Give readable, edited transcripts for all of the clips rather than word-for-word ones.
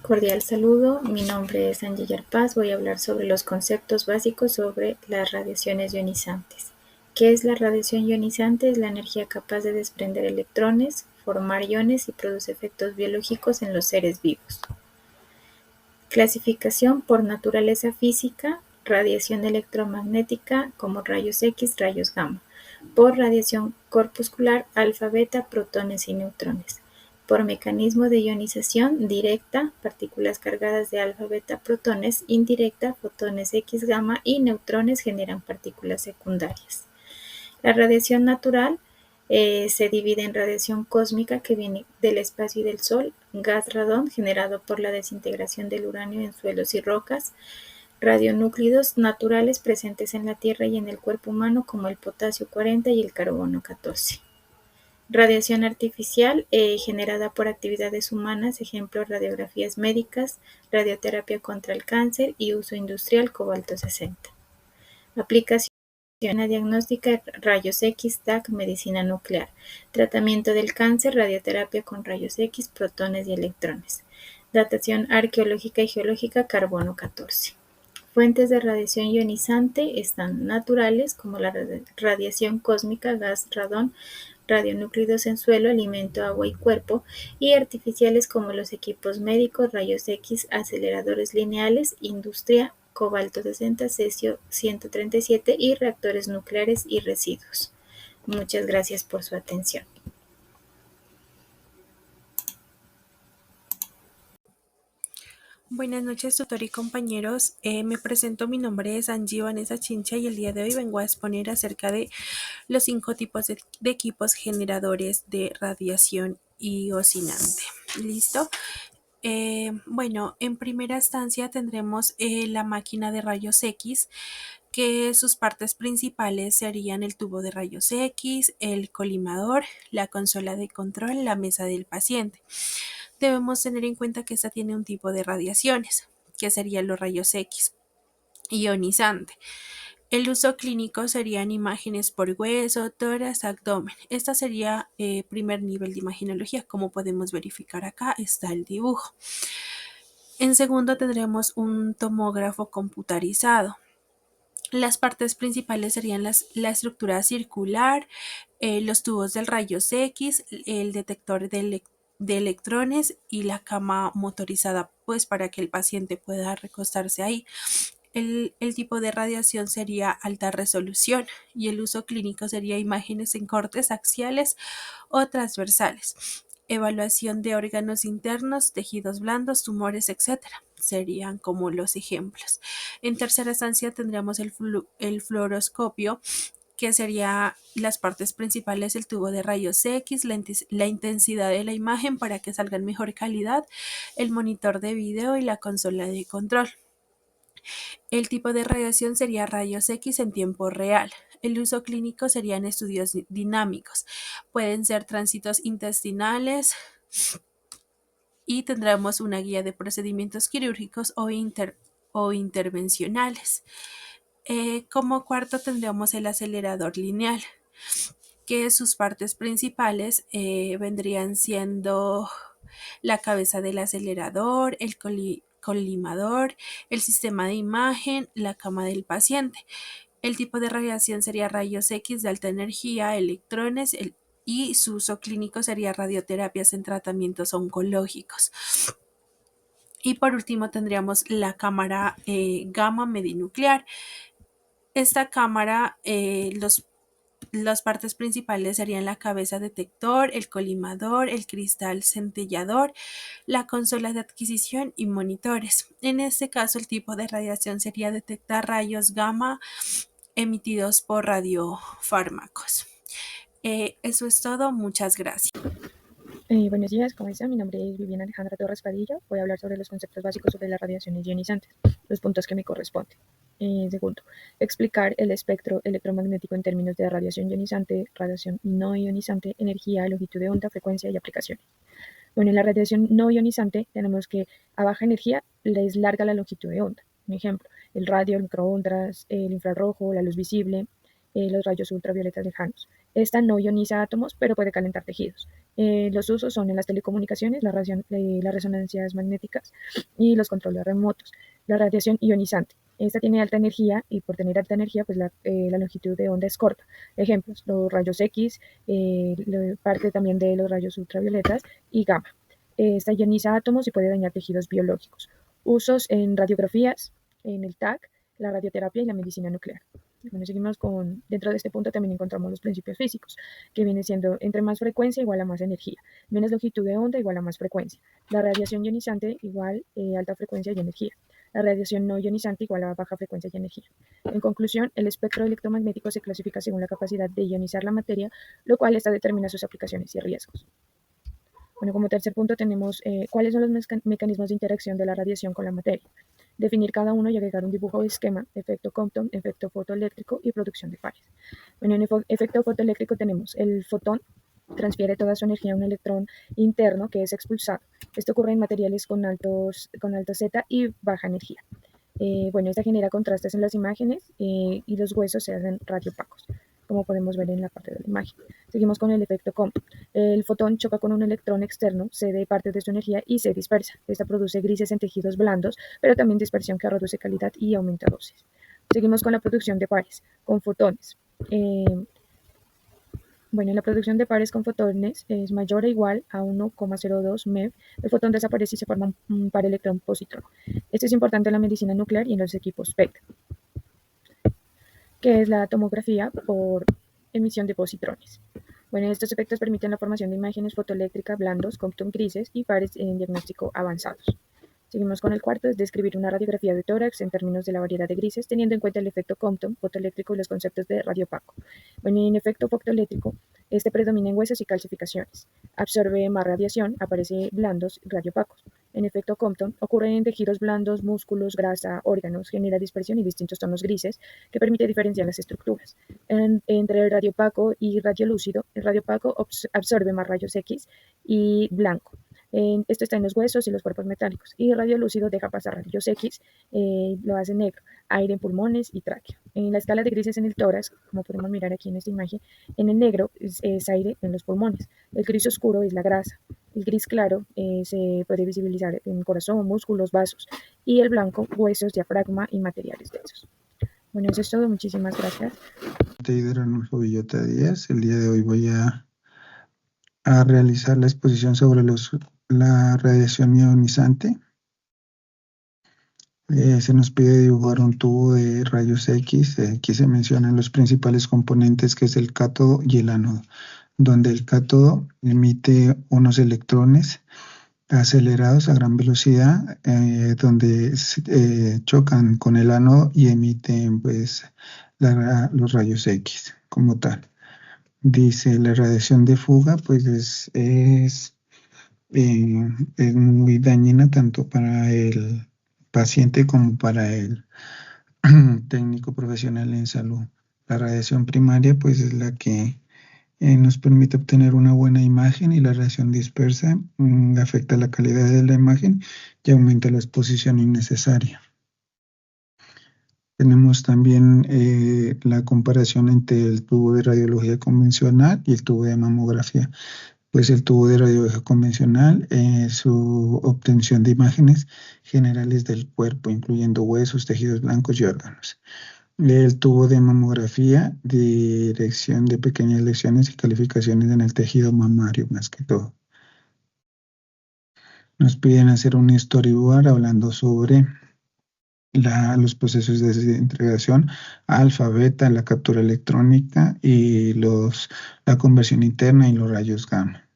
Cordial saludo, mi nombre es Angie Yarpaz, voy a hablar sobre los conceptos básicos sobre las radiaciones ionizantes. ¿Qué es la radiación ionizante? Es la energía capaz de desprender electrones, formar iones y produce efectos biológicos en los seres vivos. Clasificación por naturaleza física, radiación electromagnética como rayos X, rayos gamma. Por radiación corpuscular, alfa, beta, protones y neutrones. Por mecanismo de ionización directa, partículas cargadas de alfa, beta, protones; indirecta, fotones X, gamma y neutrones generan partículas secundarias. La radiación natural se divide en radiación cósmica, que viene del espacio y del Sol; gas radón, generado por la desintegración del uranio en suelos y rocas; radionúclidos naturales presentes en la Tierra y en el cuerpo humano, como el potasio 40 y el carbono 14. Radiación artificial generada por actividades humanas, ejemplo, radiografías médicas, radioterapia contra el cáncer y uso industrial, cobalto 60. Aplicación diagnóstica, rayos X, TAC, medicina nuclear. Tratamiento del cáncer, radioterapia con rayos X, protones y electrones. Datación arqueológica y geológica, carbono 14. Fuentes de radiación ionizante están naturales, como la radiación cósmica, gas radón, radionúclidos en suelo, alimento, agua y cuerpo; y artificiales, como los equipos médicos, rayos X, aceleradores lineales, industria, cobalto 60, cesio 137 y reactores nucleares y residuos. Muchas gracias por su atención. Buenas noches, tutor y compañeros. Me presento, mi nombre es Angie Vanessa Chincha y el día de hoy vengo a exponer acerca de los 5 tipos de equipos generadores de radiación iocinante. ¿Listo? Bueno, en primera instancia tendremos la máquina de rayos X, que sus partes principales serían el tubo de rayos X, el colimador, la consola de control, la mesa del paciente. Debemos tener en cuenta que esta tiene un tipo de radiaciones, que serían los rayos X ionizante. El uso clínico serían imágenes por hueso, tórax, abdomen. Esta sería primer nivel de imagenología. Como podemos verificar acá, está el dibujo. En segundo tendremos un tomógrafo computarizado. Las partes principales serían la estructura circular, los tubos del rayos X, el detector de electrones y la cama motorizada, pues para que el paciente pueda recostarse ahí. El tipo de radiación sería alta resolución y el uso clínico sería imágenes en cortes axiales o transversales. Evaluación de órganos internos, tejidos blandos, tumores, etc. Serían como los ejemplos. En tercera instancia tendríamos el fluoroscopio, que sería las partes principales, el tubo de rayos X, la intensidad de la imagen para que salga en mejor calidad, el monitor de video y la consola de control. El tipo de radiación sería rayos X en tiempo real. El uso clínico serían estudios dinámicos. Pueden ser tránsitos intestinales y tendremos una guía de procedimientos quirúrgicos o intervencionales. Como cuarto tendríamos el acelerador lineal, que sus partes principales vendrían siendo la cabeza del acelerador, el colimador, el sistema de imagen, la cama del paciente. El tipo de radiación sería rayos X de alta energía, electrones, y su uso clínico sería radioterapias en tratamientos oncológicos. Y por último tendríamos la cámara gamma medinuclear. Esta cámara, las partes principales serían la cabeza detector, el colimador, el cristal centellador, la consola de adquisición y monitores. En este caso, el tipo de radiación sería detectar rayos gamma emitidos por radiofármacos. Eso es todo. Muchas gracias. Buenos días, ¿cómo están? Mi nombre es Viviana Alejandra Torres Padilla. Voy a hablar sobre los conceptos básicos sobre las radiaciones ionizantes, los puntos que me corresponden. Segundo, explicar el espectro electromagnético en términos de radiación ionizante, radiación no ionizante, energía, longitud de onda, frecuencia y aplicaciones. Bueno, en la radiación no ionizante tenemos que a baja energía es larga la longitud de onda. Un ejemplo, el radio, el microondas, el infrarrojo, la luz visible, los rayos ultravioletas lejanos. Esta no ioniza átomos, pero puede calentar tejidos. Los usos son en las telecomunicaciones, las resonancias magnéticas y los controles remotos. La radiación ionizante. Esta tiene alta energía y por tener alta energía, pues la longitud de onda es corta. Ejemplos, los rayos X, parte también de los rayos ultravioletas y gamma. Esta ioniza átomos y puede dañar tejidos biológicos. Usos en radiografías, en el TAC, la radioterapia y la medicina nuclear. Bueno, seguimos dentro de este punto también encontramos los principios físicos, que viene siendo entre más frecuencia igual a más energía, menos longitud de onda igual a más frecuencia. La radiación ionizante igual alta frecuencia y energía. La radiación no ionizante igual a baja frecuencia y energía. En conclusión, el espectro electromagnético se clasifica según la capacidad de ionizar la materia, lo cual esta determina sus aplicaciones y riesgos. Bueno, como tercer punto tenemos cuáles son los mecanismos de interacción de la radiación con la materia. Definir cada uno y agregar un dibujo o esquema, efecto Compton, efecto fotoeléctrico y producción de pares. Bueno, en el efecto fotoeléctrico tenemos el fotón, transfiere toda su energía a un electrón interno que es expulsado. Esto ocurre en materiales con alto Z y baja energía. Bueno, esta genera contrastes en las imágenes y los huesos se hacen radiopacos, como podemos ver en la parte de la imagen. Seguimos con el efecto Compton. El fotón choca con un electrón externo, cede parte de su energía y se dispersa. Esta produce grises en tejidos blandos, pero también dispersión que reduce calidad y aumenta dosis. Seguimos con la producción de pares, con fotones. Bueno, la producción de pares con fotones es mayor o igual a 1,02 MeV. El fotón desaparece y se forma un par electrón-positrón. Esto es importante en la medicina nuclear y en los equipos PET, que es la tomografía por emisión de positrones. Bueno, estos efectos permiten la formación de imágenes fotoeléctricas blandos, Compton grises y pares en diagnóstico avanzados. Seguimos con el cuarto, es describir una radiografía de tórax en términos de la variedad de grises, teniendo en cuenta el efecto Compton, fotoeléctrico y los conceptos de radiopaco. Bueno, en efecto fotoeléctrico, este predomina en huesos y calcificaciones. Absorbe más radiación, aparece blandos y radiopacos. En efecto Compton, ocurre en tejidos blandos, músculos, grasa, órganos, genera dispersión y distintos tonos grises que permite diferenciar las estructuras. Entre el radiopaco y radiolúcido, el radiopaco absorbe más rayos X y blanco. Esto está en los huesos y los cuerpos metálicos. Y radiolúcido deja pasar rayos X, lo hace negro, aire en pulmones y tráquea. En la escala de grises en el tórax, como podemos mirar aquí en esta imagen, en el negro es aire en los pulmones. El gris oscuro es la grasa. El gris claro se puede visibilizar en corazón, músculos, vasos. Y el blanco, huesos, diafragma y materiales densos. Bueno, eso es todo. Muchísimas gracias. Ranulfo Villota Díaz. El día de hoy voy a realizar la exposición sobre la radiación ionizante. Se nos pide dibujar un tubo de rayos X. Aquí se mencionan los principales componentes, que es el cátodo y el ánodo, donde el cátodo emite unos electrones acelerados a gran velocidad, donde chocan con el ánodo y emiten pues los rayos X como tal. Dice, la radiación de fuga pues es muy dañina tanto para el paciente como para el técnico profesional en salud. La radiación primaria pues es la que nos permite obtener una buena imagen, y la radiación dispersa afecta la calidad de la imagen y aumenta la exposición innecesaria. Tenemos también la comparación entre el tubo de radiología convencional y el tubo de mamografía. Pues el tubo de radiología convencional, su obtención de imágenes generales del cuerpo, incluyendo huesos, tejidos blancos y órganos. El tubo de mamografía, dirección de pequeñas lesiones y calificaciones en el tejido mamario, más que todo. Nos piden hacer un storyboard hablando sobre los procesos de desintegración, alfa, beta, la captura electrónica y la conversión interna y los rayos gamma.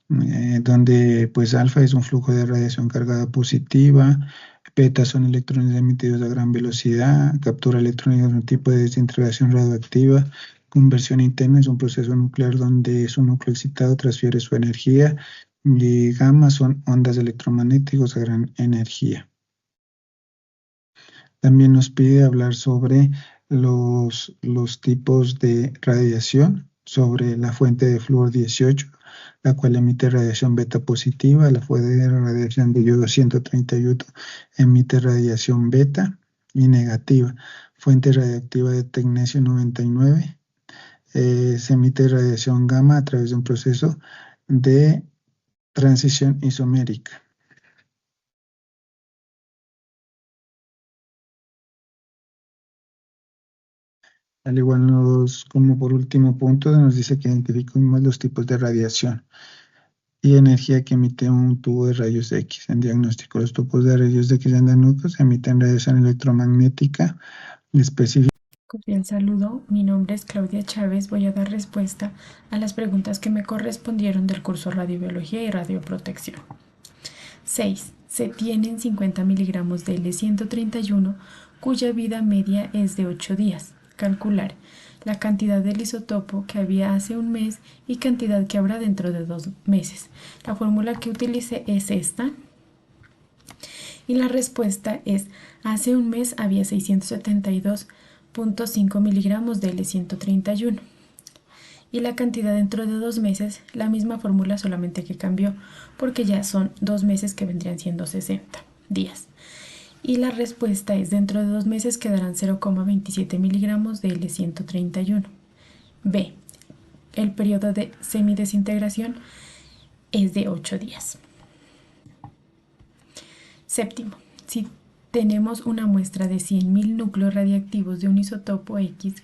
Donde pues alfa es un flujo de radiación cargada positiva, beta son electrones emitidos a gran velocidad, captura electrónica es un tipo de desintegración radioactiva, conversión interna es un proceso nuclear donde su núcleo excitado transfiere su energía, y gamma son ondas electromagnéticas a gran energía. También nos pide hablar sobre los tipos de radiación, sobre la fuente de flúor 18, la cual emite radiación beta positiva, la fuente de radiación de yodo 131 emite radiación beta y negativa, fuente radiactiva de tecnecio 99 se emite radiación gamma a través de un proceso de transición isomérica. Al igual como por último punto, nos dice que identifiquemos los tipos de radiación y energía que emite un tubo de rayos X. En diagnóstico, los tubos de rayos X endonúcleos emiten radiación electromagnética específica. Cordial saludo, mi nombre es Claudia Chávez. Voy a dar respuesta a las preguntas que me correspondieron del curso Radiobiología y Radioprotección. 6. Se tienen 50 miligramos de L131 cuya vida media es de 8 días. Calcular la cantidad del isótopo que había hace un mes y cantidad que habrá dentro de 2 meses. La fórmula que utilicé es esta. Y la respuesta es: hace un mes había 672.5 miligramos de L131. Y la cantidad dentro de 2 meses, la misma fórmula, solamente que cambió, porque ya son 2 meses que vendrían siendo 60 días. Y la respuesta es: dentro de 2 meses quedarán 0,27 miligramos de L131. B. El periodo de semidesintegración es de 8 días. Séptimo, si tenemos una muestra de 100.000 núcleos radiactivos de un isótopo X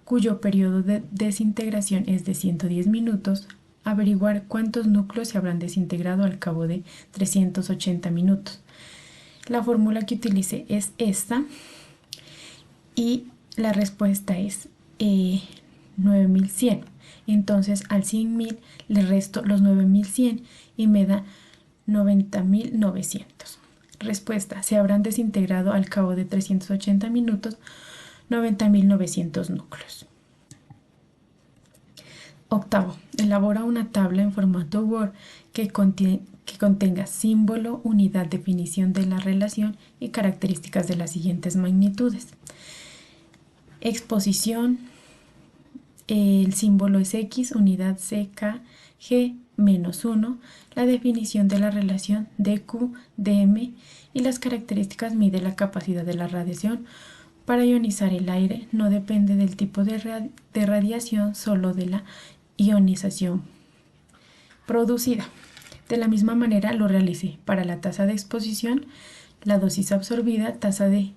cuyo periodo de desintegración es de 110 minutos, averiguar cuántos núcleos se habrán desintegrado al cabo de 380 minutos. La fórmula que utilicé es esta y la respuesta es 9100. Entonces al 100.000 le resto los 9100 y me da 90.900. Respuesta: se habrán desintegrado al cabo de 380 minutos 90.900 núcleos. Octavo, elabora una tabla en formato Word que contenga símbolo, unidad, definición de la relación y características de las siguientes magnitudes. Exposición, el símbolo es X, unidad CKG -1, la definición de la relación dQ, dm y las características mide la capacidad de la radiación para ionizar el aire. No depende del tipo de radiación, solo de la ionización producida. De la misma manera lo realicé para la tasa de exposición, la dosis absorbida, tasa de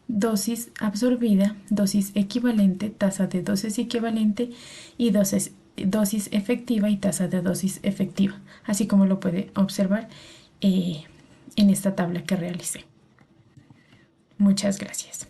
dosis absorbida, dosis equivalente, tasa de dosis equivalente y dosis efectiva y tasa de dosis efectiva, así como lo puede observar en esta tabla que realicé. Muchas gracias.